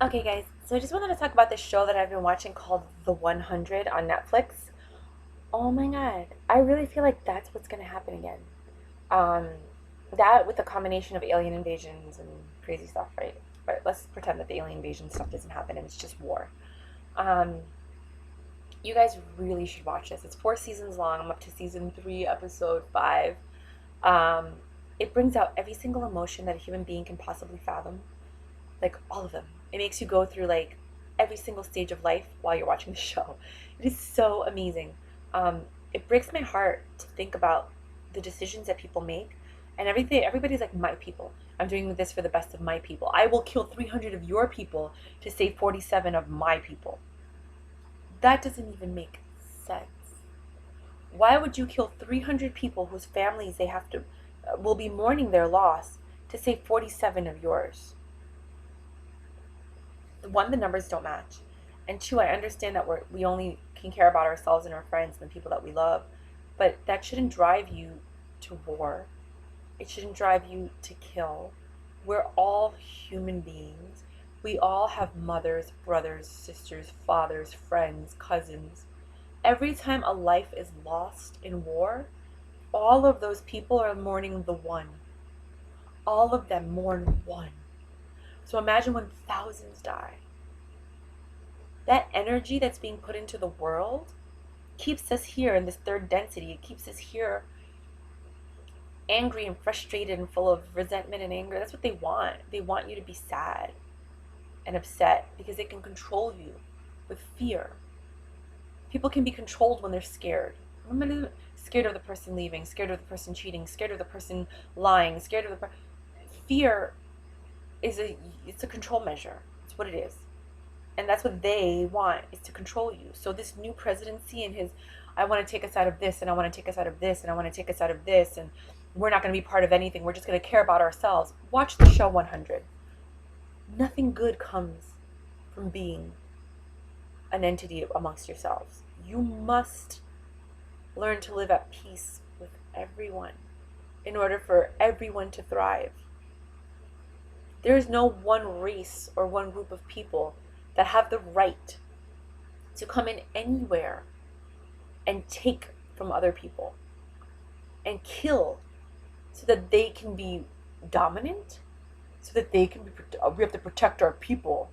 Okay, guys, so I just wanted to talk about this show that I've been watching called The 100 on Netflix. Oh my god, I really feel like that's what's going to happen again. Um, that with the combination of alien invasions and crazy stuff, right? But let's pretend that the alien invasion stuff doesn't happen and it's just war. Um, you guys really should watch this. It's 4 seasons long. I'm up to season 3, episode 5. Um, it brings out every single emotion that a human being can possibly fathom, like all of them. It makes you go through like every single stage of life while you're watching the show. It is so amazing. Um, it breaks my heart to think about the decisions that people make and everything. Everybody's like, my people. I'm doing this for the best of my people. I will kill 300 of your people to save 47 of my people. That doesn't even make sense. Why would you kill 300 people whose families they have to will be mourning their loss to save 47 of yours? One, the numbers don't match, and two, I understand that we only can care about ourselves and our friends and the people that we love, but that shouldn't drive you to war. It shouldn't drive you to kill. We're all human beings. We all have mothers, brothers, sisters, fathers, friends, cousins. Every time a life is lost in war, all of those people are mourning the one. All of them mourn one. So imagine when thousands die. That energy that's being put into the world keeps us here in this third density. It keeps us here angry and frustrated and full of resentment and anger. That's what they want. They want you to be sad and upset because they can control you with fear. People can be controlled when they're scared. Scared of the person leaving, scared of the person cheating, scared of the person lying, scared of fear is a control measure. It's what it is. And that's what they want, is to control you. So this new presidency and his, I want to take us out of this, and I want to take us out of this, and I want to take us out of this, and we're not going to be part of anything, we're just going to care about ourselves. Watch the show 100. Nothing good comes from being an entity amongst yourselves. You must learn to live at peace with everyone in order for everyone to thrive. There is no one race or one group of people that have the right to come in anywhere and take from other people and kill so that they can be dominant, so that they can be, we have to protect our people.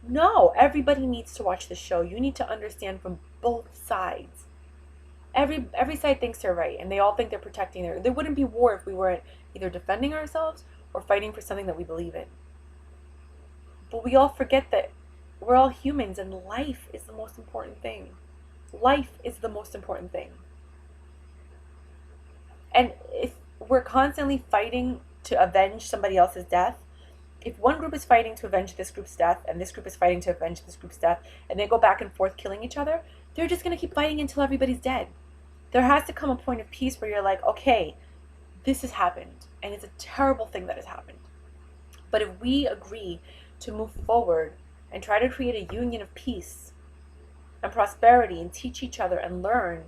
No, everybody needs to watch the show. You need to understand from both sides. Every side thinks they're right, and they all think they're protecting their. There wouldn't be war if we weren't either defending ourselves or fighting for something that we believe in. But we all forget that we're all humans, and life is the most important thing. Life is the most important thing. And if we're constantly fighting to avenge somebody else's death, if one group is fighting to avenge this group's death and this group is fighting to avenge this group's death and they go back and forth killing each other, they're just going to keep fighting until everybody's dead. There has to come a point of peace where you're like, okay, this has happened and it's a terrible thing that has happened. But if we agree to move forward and try to create a union of peace and prosperity and teach each other and learn,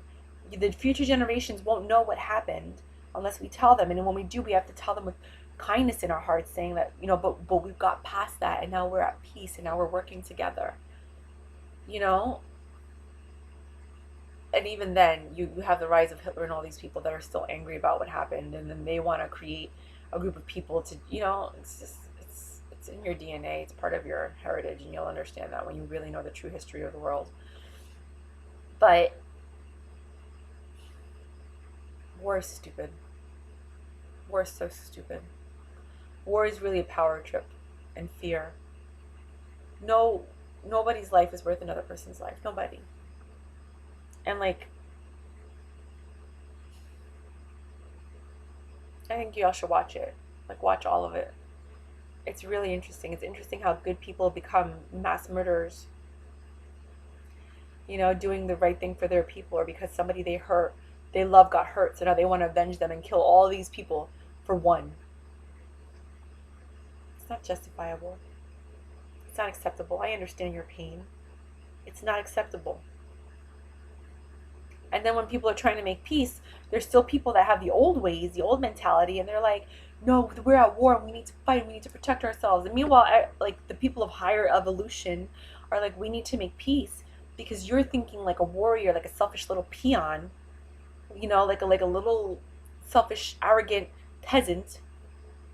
the future generations won't know what happened unless we tell them. And when we do, we have to tell them with kindness in our hearts, saying that, but we've got past that and now we're at peace and now we're working together. You know? And even then, you have the rise of Hitler and all these people that are still angry about what happened, and then they want to create a group of people to, it's just, it's in your DNA, it's part of your heritage, and you'll understand that when you really know the true history of the world. But war is stupid. War is so stupid. War is really a power trip and fear. No, nobody's life is worth another person's life. Nobody. And like, I think y'all should watch it. Like, watch all of it. It's really interesting. It's interesting how good people become mass murderers. Doing the right thing for their people, or because somebody they love got hurt, so now they want to avenge them and kill all these people for one. It's not justifiable. It's not acceptable. I understand your pain. It's not acceptable. And then when people are trying to make peace, there's still people that have the old ways, the old mentality, and they're like, no, we're at war and we need to fight and we need to protect ourselves. And meanwhile, like the people of higher evolution are like, we need to make peace because you're thinking like a warrior, like a selfish little peon, like a little selfish, arrogant peasant.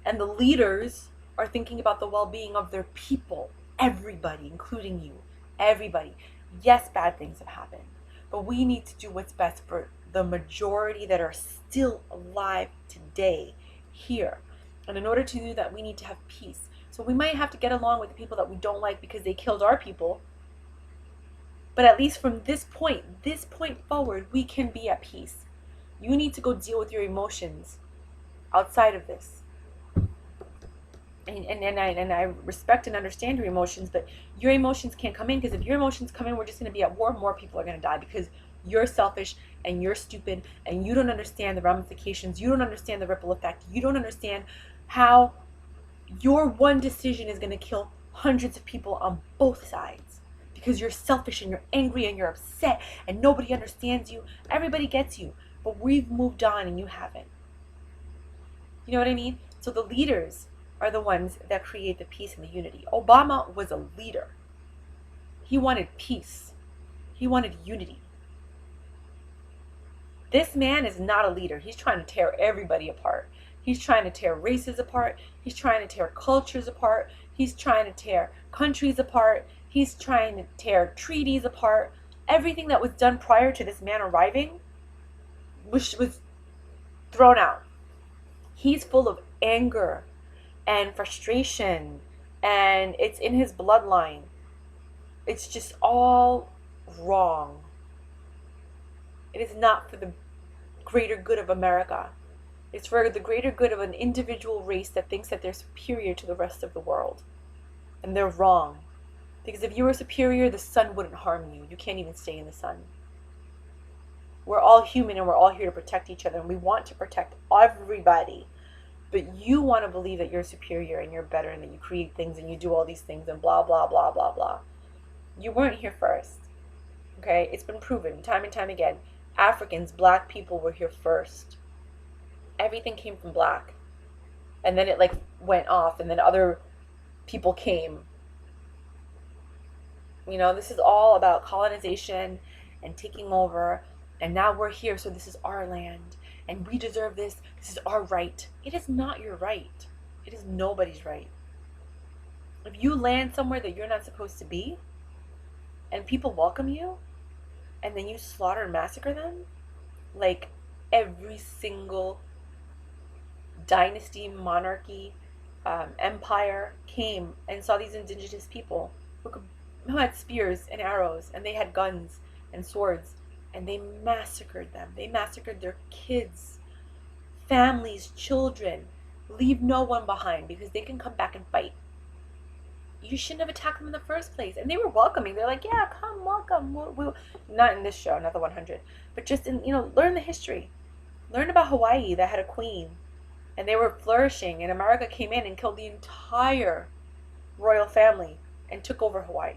And the leaders are thinking about the well-being of their people, everybody, including you, everybody. Yes, bad things have happened, but we need to do what's best for the majority that are still alive today, here. And in order to do that, we need to have peace. So we might have to get along with the people that we don't like because they killed our people. But at least from this point forward, we can be at peace. You need to go deal with your emotions outside of this. And I respect and understand your emotions, but your emotions can't come in, because if your emotions come in, we're just going to be at war. More people are going to die because you're selfish and you're stupid and you don't understand the ramifications. You don't understand the ripple effect. You don't understand how your one decision is going to kill hundreds of people on both sides because you're selfish and you're angry and you're upset and nobody understands you. Everybody gets you, but we've moved on and you haven't. You know what I mean? So the leaders are the ones that create the peace and the unity. Obama was a leader. He wanted peace. He wanted unity. This man is not a leader. He's trying to tear everybody apart. He's trying to tear races apart. He's trying to tear cultures apart. He's trying to tear countries apart. He's trying to tear treaties apart. Everything that was done prior to this man arriving was thrown out. He's full of anger and frustration, and it's in his bloodline. It's just all wrong. It is not for the greater good of America. It's for the greater good of an individual race that thinks that they're superior to the rest of the world. And they're wrong. Because if you were superior, the sun wouldn't harm you. You can't even stay in the sun. We're all human and we're all here to protect each other. And we want to protect everybody. But you want to believe that you're superior and you're better and that you create things and you do all these things and blah, blah, blah, blah, blah. You weren't here first. Okay? It's been proven time and time again. Africans, black people were here first. Everything came from black. And then it went off and then other people came. This is all about colonization and taking over. And now we're here, so this is our land. And we deserve this. This is our right. It is not your right. It is nobody's right. If you land somewhere that you're not supposed to be, and people welcome you, and then you slaughter and massacre them, like every single dynasty, monarchy, empire came and saw these indigenous people who had spears and arrows, and they had guns and swords, and they massacred them. They massacred their kids, families, children. Leave no one behind because they can come back and fight. You shouldn't have attacked them in the first place. And they were welcoming. They're like, yeah, come, welcome. We'll. Not in this show, not the 100. But just in, learn the history. Learn about Hawaii that had a queen. And they were flourishing. And America came in and killed the entire royal family and took over Hawaii.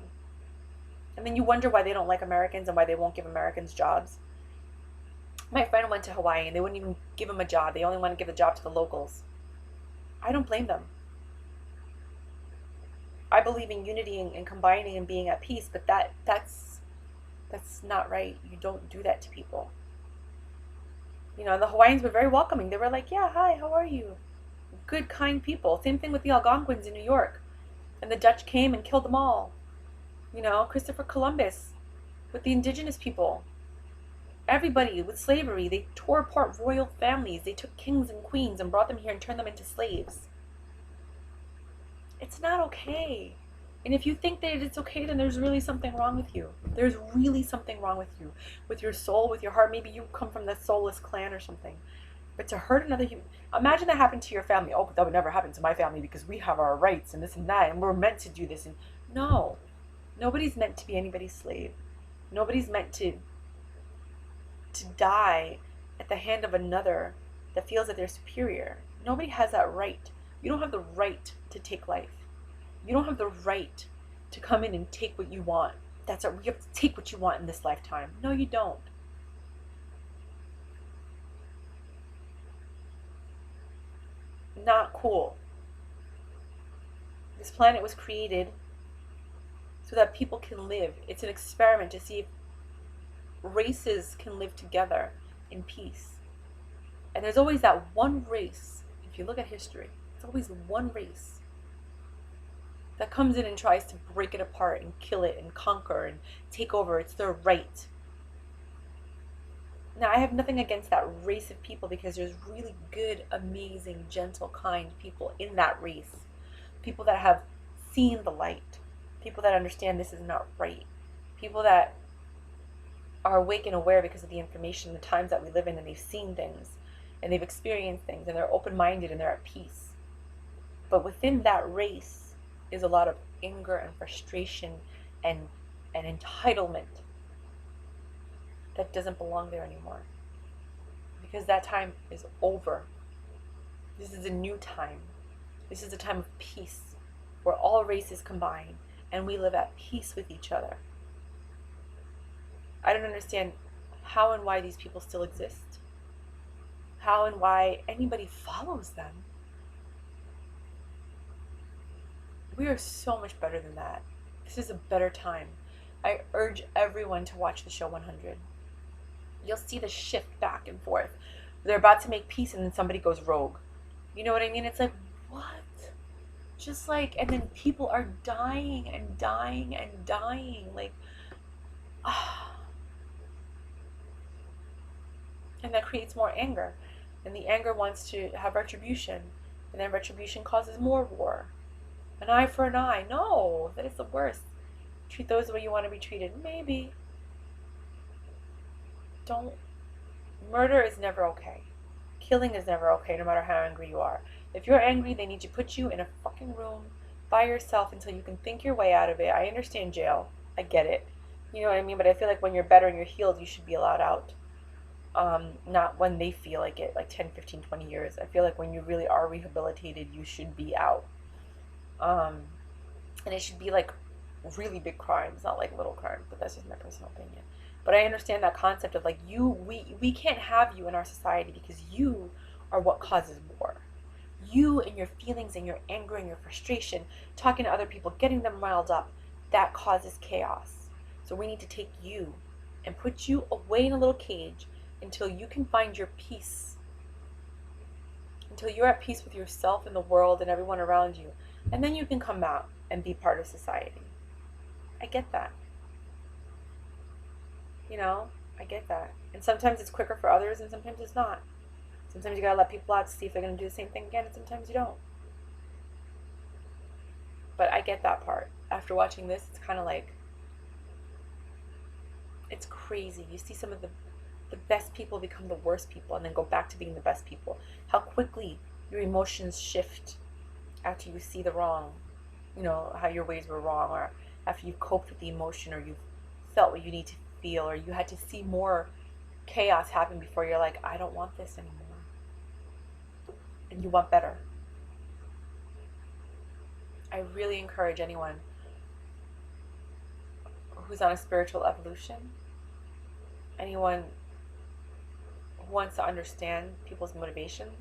And then you wonder why they don't like Americans and why they won't give Americans jobs. My friend went to Hawaii and they wouldn't even give him a job. They only want to give the job to the locals. I don't blame them. I believe in unity and combining and being at peace, but that's not right. You don't do that to people. The Hawaiians were very welcoming. They were like, yeah, hi, how are you? Good, kind people. Same thing with the Algonquins in New York. And the Dutch came and killed them all. Christopher Columbus with the indigenous people. Everybody with slavery. They tore apart royal families. They took kings and queens and brought them here and turned them into slaves. It's not okay. And if you think that it's okay, then there's really something wrong with you. There's really something wrong with you. With your soul, with your heart. Maybe you come from the soulless clan or something. But to hurt another human... Imagine that happened to your family. Oh, but that would never happen to my family because we have our rights and this and that. And we're meant to do this. And no. Nobody's meant to be anybody's slave. Nobody's meant to die at the hand of another that feels that they're superior. Nobody has that right. You don't have the right to take life. You don't have the right to come in and take what you want. You have to take what you want in this lifetime. No, you don't. not cool. This planet was created so that people can live. It's an experiment to see if races can live together in peace. And there's always that one race, if you look at history, it's always one race that comes in and tries to break it apart and kill it and conquer and take over. It's their right. Now, I have nothing against that race of people because there's really good, amazing, gentle, kind people in that race. People that have seen the light. People that understand this is not right. People that are awake and aware because of the information, the times that we live in, and they've seen things and they've experienced things and they're open-minded and they're at peace. But within that race is a lot of anger and frustration and entitlement that doesn't belong there anymore, because that time is over. This is a new time. This is a time of peace where all races combine and we live at peace with each other. I don't understand how and why these people still exist. How and why anybody follows them. We are so much better than that. This is a better time. I urge everyone to watch the show 100. You'll see the shift back and forth. They're about to make peace and then somebody goes rogue. You know what I mean? It's like, what? Just like, and then people are dying and dying and dying. Like, and that creates more anger. And the anger wants to have retribution. And then retribution causes more war. An eye for an eye. No, that is the worst. Treat those the way you want to be treated. Maybe. Don't. Murder is never okay. Killing is never okay, no matter how angry you are. If you're angry, they need to put you in a fucking room by yourself until you can think your way out of it. I understand jail. I get it. You know what I mean? But I feel like when you're better and you're healed, you should be allowed out. Not when they feel like it, like 10, 15, 20 years. I feel like when you really are rehabilitated, you should be out. And it should be like really big crimes, not like little crimes, but that's just my personal opinion. But I understand that concept of like we can't have you in our society because you are what causes war. You and your feelings and your anger and your frustration, talking to other people, getting them riled up, that causes chaos. So we need to take you and put you away in a little cage until you can find your peace. Until you're at peace with yourself and the world and everyone around you. And then you can come out and be part of society. I get that. You know, I get that. And sometimes it's quicker for others and sometimes it's not. Sometimes you gotta let people out to see if they're gonna do the same thing again, and sometimes you don't. But I get that part. After watching this, it's kind of like, it's crazy. You see some of the best people become the worst people and then go back to being the best people. How quickly your emotions shift after you see the wrong, you know, how your ways were wrong, or after you've coped with the emotion, or you've felt what you need to feel, or you had to see more chaos happen before you're like, I don't want this anymore. And you want better. I really encourage anyone who's on a spiritual evolution, anyone who wants to understand people's motivations,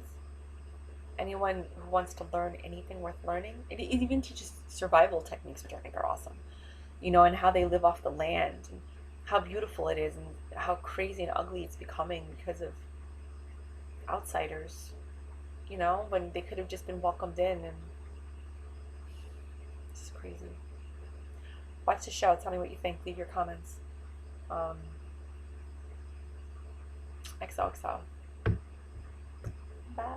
anyone who wants to learn anything worth learning. It even teaches survival techniques, which I think are awesome. You know, and how they live off the land, and how beautiful it is, and how crazy and ugly it's becoming because of outsiders. You know, when they could have just been welcomed in, and it's crazy. Watch the show. Tell me what you think. Leave your comments. XOXO. Bye.